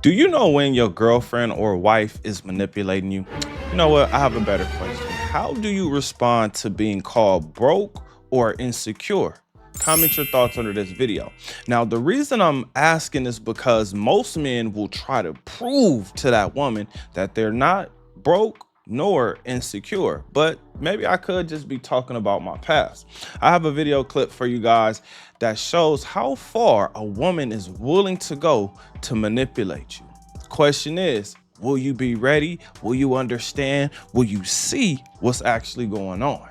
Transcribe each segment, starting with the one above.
Do you know when your girlfriend or wife is manipulating you? You know what? I have a better question. How do you respond to being called broke or insecure? Comment your thoughts under this video. Now, the reason I'm asking is because most men will try to prove to that woman that they're not broke nor insecure, but maybe I could just be talking about my past. I have a video clip for you guys that shows how far a woman is willing to go to manipulate you. Question is, will you be ready? Will you understand? Will you see what's actually going on?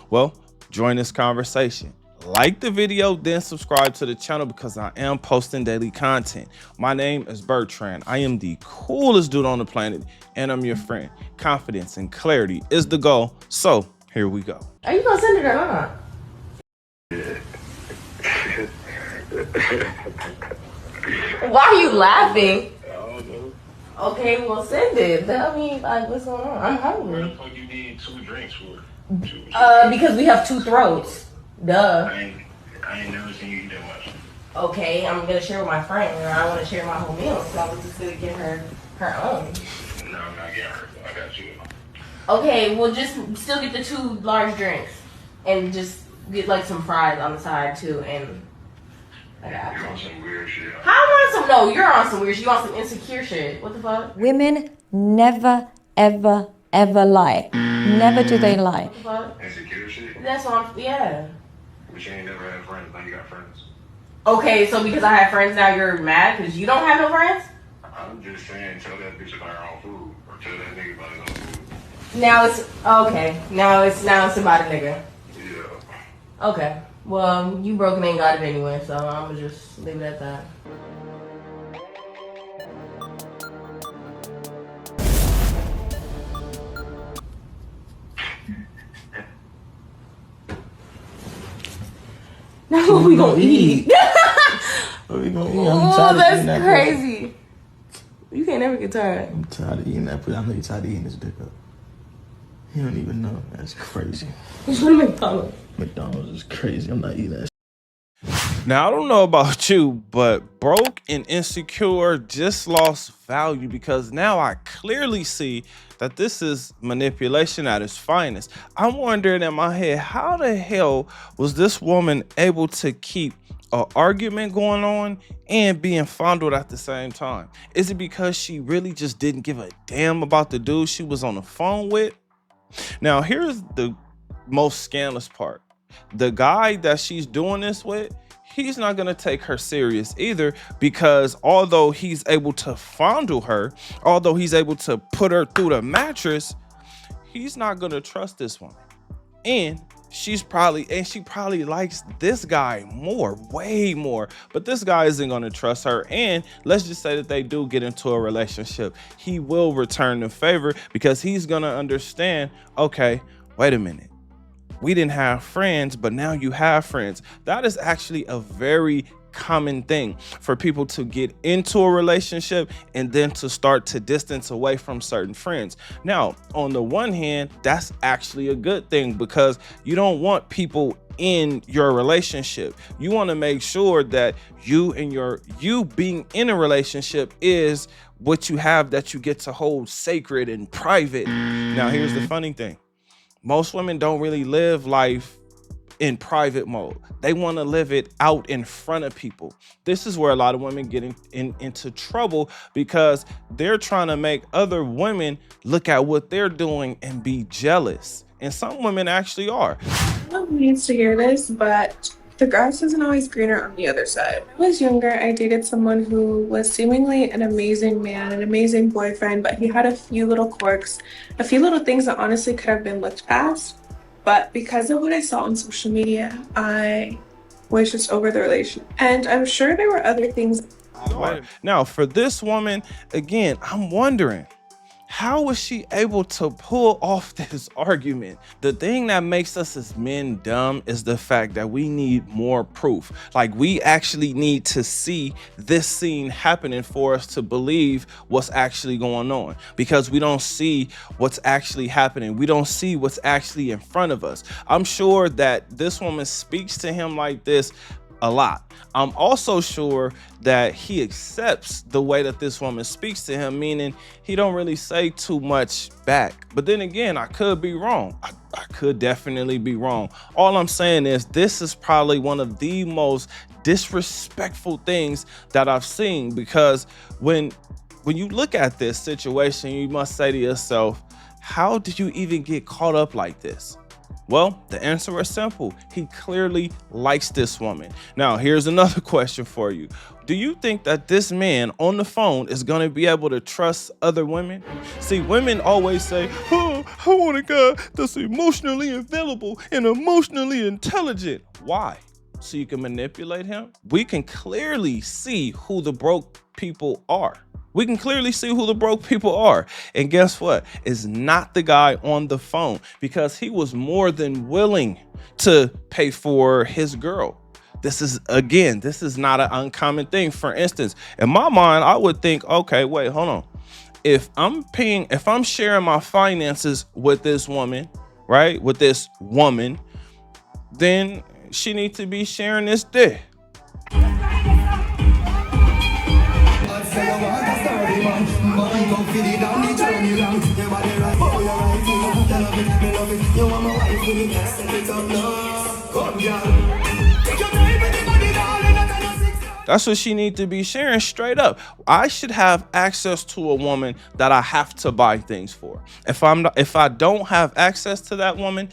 Well, join this conversation. Like the video, then subscribe to the channel because I am posting daily content. My name is Bertrand. I am the coolest dude on the planet, and I'm your friend. Confidence and clarity is the goal. So here we go. Are you gonna send it or not? Why are you laughing? Okay, well send it. Tell me like what's going on. I'm hungry. What the fuck you need 2 drinks for? Because we have 2 throats. Duh. I ain't never seen you eat that much. Okay, I'm gonna share with my friend, and I want to share my whole meal, so I was just gonna get her own. No, I'm not getting her. I got you. Okay, well just still get the 2 large drinks, and just get like some fries on the side too, and I got You're you. on some weird shit. How am I on some? No, you're on some weird shit. You on some insecure shit. What the fuck? Women never, ever, ever lie. Never do they lie. What the fuck? Insecure shit? That's what I'm, yeah. But you ain't never had friends. Now you got friends. Okay, so because I have friends now, you're mad because you don't have no friends? I'm just saying, tell that bitch about her own food. Or tell that nigga about his own food. Now it's, okay. Now it's about a nigga. Yeah. Okay. Well, you broke and ain't got it anyway, so I'm gonna just leave it at that. Now what we gonna eat? What we gonna eat? Oh, of eating that's that crazy. You can't never get tired. I'm tired of eating that pussy. I know you're tired of eating this dick up. You don't even know. That's crazy. Just want to McDonald's. McDonald's is crazy. I'm not eating that. Now, I don't know about you, but broke and insecure just lost value because now I clearly see that this is manipulation at its finest. I'm wondering in my head, how the hell was this woman able to keep an argument going on and being fondled at the same time? Is it because she really just didn't give a damn about the dude she was on the phone with? Now, here's the most scandalous part. The guy that she's doing this with, he's not gonna take her serious either, because although he's able to fondle her, although he's able to put her through the mattress, he's not gonna trust this woman. And she probably likes this guy more, way more, but this guy isn't gonna trust her. And let's just say that they do get into a relationship, he will return the favor because he's gonna understand, okay, wait a minute. We didn't have friends, but now you have friends. That is actually a very common thing for people to get into a relationship and then to start to distance away from certain friends. Now, on the one hand, that's actually a good thing because you don't want people in your relationship. You want to make sure that you being in a relationship is what you have that you get to hold sacred and private. Now, here's the funny thing. Most women don't really live life in private mode. They want to live it out in front of people. This is where a lot of women get into trouble because they're trying to make other women look at what they're doing and be jealous. And some women actually are. No one needs to hear this, but the grass isn't always greener on the other side. When I was younger, I dated someone who was seemingly an amazing man, an amazing boyfriend, but he had a few little quirks, a few little things that honestly could have been looked past. But because of what I saw on social media, I was just over the relationship. And I'm sure there were other things. Now, for this woman, again, I'm wondering, how was she able to pull off this argument? The thing that makes us as men dumb is the fact that we need more proof. Like, we actually need to see this scene happening for us to believe what's actually going on, because we don't see what's actually happening. We don't see what's actually in front of us. I'm sure that this woman speaks to him like this a lot. I'm also sure that he accepts the way that this woman speaks to him, meaning he don't really say too much back. But then again, I could be wrong. I could definitely be wrong. All I'm saying is this is probably one of the most disrespectful things that I've seen, because when you look at this situation, you must say to yourself, how did you even get caught up like this? Well, the answer is simple. He clearly likes this woman. Now, here's another question for you. Do you think that this man on the phone is going to be able to trust other women? See, women always say, oh, I want a guy that's emotionally available and emotionally intelligent. Why? So you can manipulate him? We can clearly see who the broke people are. We can clearly see who the broke people are. And guess what? It's not the guy on the phone, because he was more than willing to pay for his girl. This is not an uncommon thing. For instance, in my mind, I would think, okay, wait, hold on. If I'm sharing my finances with this woman, right? With this woman, then she needs to be sharing this dick. That's what she needs to be sharing straight up. I should have access to a woman that I have to buy things for. If I don't have access to that woman,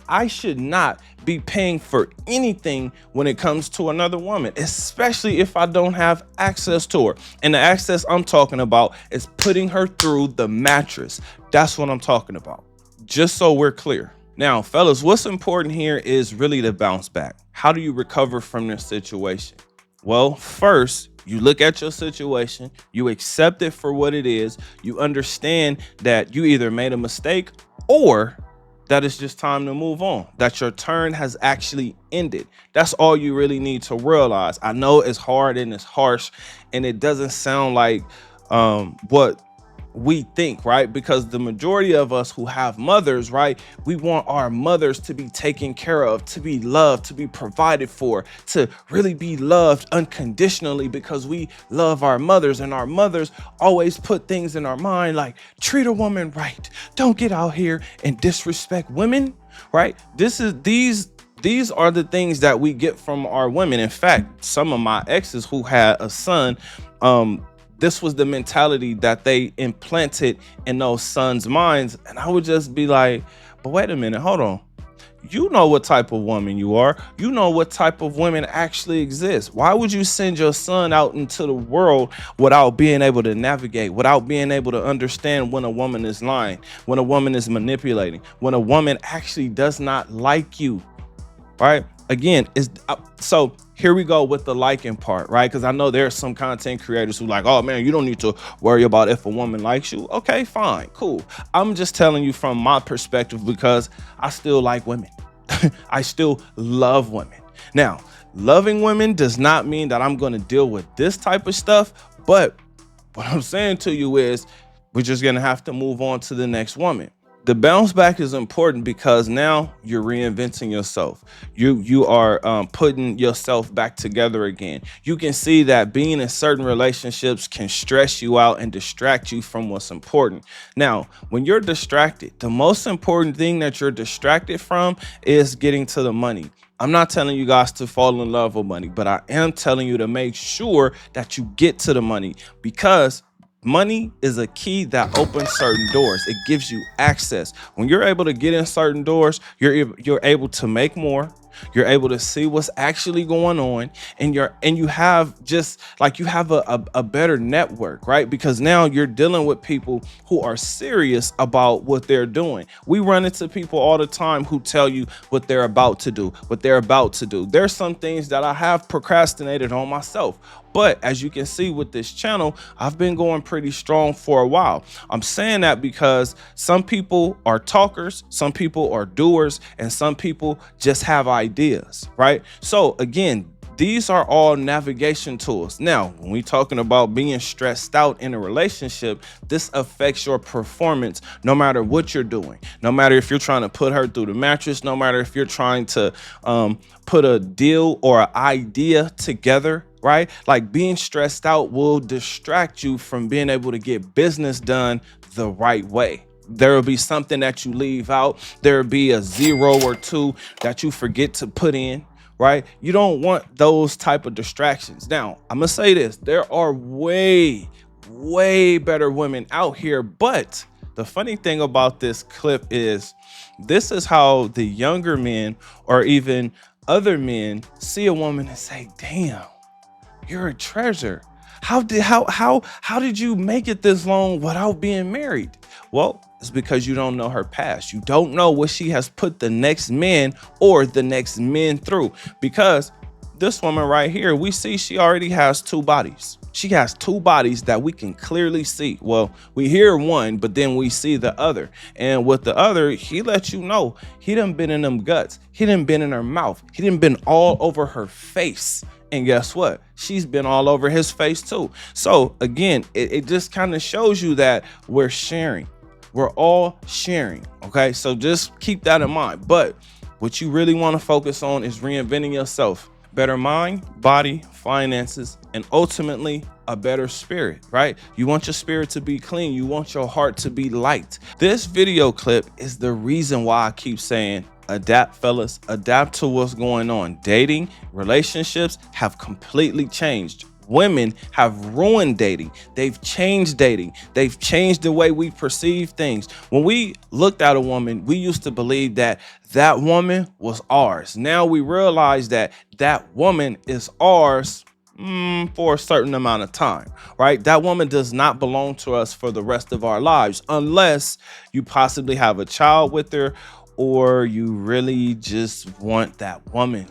I should not be paying for anything when it comes to another woman, especially if I don't have access to her. And the access I'm talking about is putting her through the mattress. That's what I'm talking about. Just so we're clear. Now, fellas, what's important here is really to bounce back. How do you recover from this situation? Well, first, you look at your situation, you accept it for what it is, you understand that you either made a mistake or that it's just time to move on, that your turn has actually ended. That's all you really need to realize. I know it's hard and it's harsh and it doesn't sound like what we think, right? Because the majority of us who have mothers, right, we want our mothers to be taken care of, to be loved, to be provided for, to really be loved unconditionally, because we love our mothers, and our mothers always put things in our mind like, treat a woman right, don't get out here and disrespect women, right? These are the things that we get from our women. In fact, some of my exes who had a son, this was the mentality that they implanted in those sons' minds. And I would just be like, but wait a minute, hold on. You know what type of woman you are. You know what type of women actually exist. Why would you send your son out into the world without being able to navigate, without being able to understand when a woman is lying, when a woman is manipulating, when a woman actually does not like you, right? Again, so here we go with the liking part, right? Because I know there's some content creators who like, oh man, you don't need to worry about if a woman likes you. Okay, fine, cool. I'm just telling you from my perspective, because I still like women. I still love women. Now, loving women does not mean that I'm going to deal with this type of stuff. But what I'm saying to you is we're just going to have to move on to the next woman. The bounce back is important because now you're reinventing yourself. You are putting yourself back together again. You can see that being in certain relationships can stress you out and distract you from what's important. Now, when you're distracted, the most important thing that you're distracted from is getting to the money. I'm not telling you guys to fall in love with money, but I am telling you to make sure that you get to the money, because money is a key that opens certain doors. It gives you access. When you're able to get in certain doors, you're able to make more. You're able to see what's actually going on, and you have a better network, right? Because now you're dealing with people who are serious about what they're doing. We run into people all the time who tell you what they're about to do, There's some things that I have procrastinated on myself. But as you can see with this channel, I've been going pretty strong for a while. I'm saying that because some people are talkers, some people are doers, and some people just have ideas, right? So again, These are all navigation tools. Now, when we talking about being stressed out in a relationship, this affects your performance no matter what you're doing. No matter if you're trying to put her through the mattress, no matter if you're trying to put a deal or an idea together, right? Like being stressed out will distract you from being able to get business done the right way. There will be something that you leave out. There will be a 0 or 2 that you forget to put in, right? You don't want those type of distractions. Now, I'm gonna say this. There are way better women out here, but the funny thing about this clip is this is how the younger men or even other men see a woman and say, damn, you're a treasure. How did you make it this long without being married? Well, it's because you don't know her past. You don't know what she has put the next man or the next men through. Because this woman right here, we see she already has 2 bodies. She has 2 bodies that we can clearly see. Well, we hear one, but then we see the other. And with the other, he lets you know he done been in them guts. He done been in her mouth. He done been all over her face. And guess what? She's been all over his face too. So again, it just kind of shows you that we're sharing. We're all sharing. Okay, so just keep that in mind. But what you really want to focus on is reinventing yourself. Better mind, body, finances, and ultimately a better spirit, right? You want your spirit to be clean. You want your heart to be light. This video clip is the reason why I keep saying adapt, fellas. Adapt to what's going on. Dating, relationships have completely changed. Women have ruined dating. They've changed dating. They've changed the way we perceive things. When we looked at a woman, we used to believe that that woman was ours. Now we realize that that woman is ours for a certain amount of time, right? That woman does not belong to us for the rest of our lives, unless you possibly have a child with her or you really just want that woman.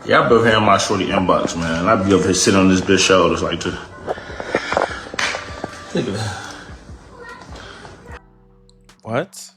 Yeah, I be up here in my shorty inbox, man. I be up here sitting on this bitch shoulders like this. Look at that. What?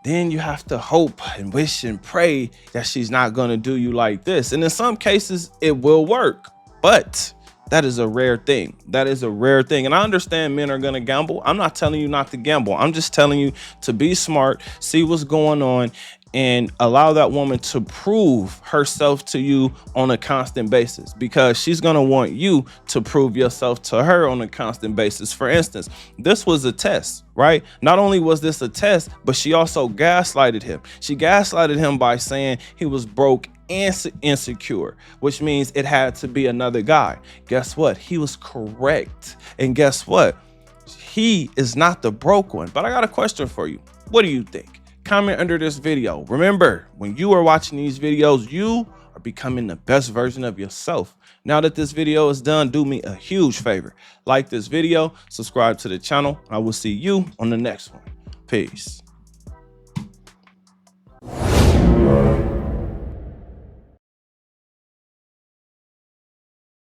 Then you have to hope and wish and pray that she's not gonna do you like this. And in some cases, it will work, but that is a rare thing. That is a rare thing. And I understand men are going to gamble. I'm not telling you not to gamble. I'm just telling you to be smart, see what's going on, and allow that woman to prove herself to you on a constant basis, because she's going to want you to prove yourself to her on a constant basis. For instance, this was a test, right? Not only was this a test, but she also gaslighted him. She gaslighted him by saying he was broke and insecure, which means it had to be another guy. Guess what? He was correct. And guess what? He is not the broke one. But I got a question for you. What do you think? Comment under this video. Remember, when you are watching these videos, you are becoming the best version of yourself. Now that this video is done, do me a huge favor. Like this video, subscribe to the channel. I will see you on the next one. Peace.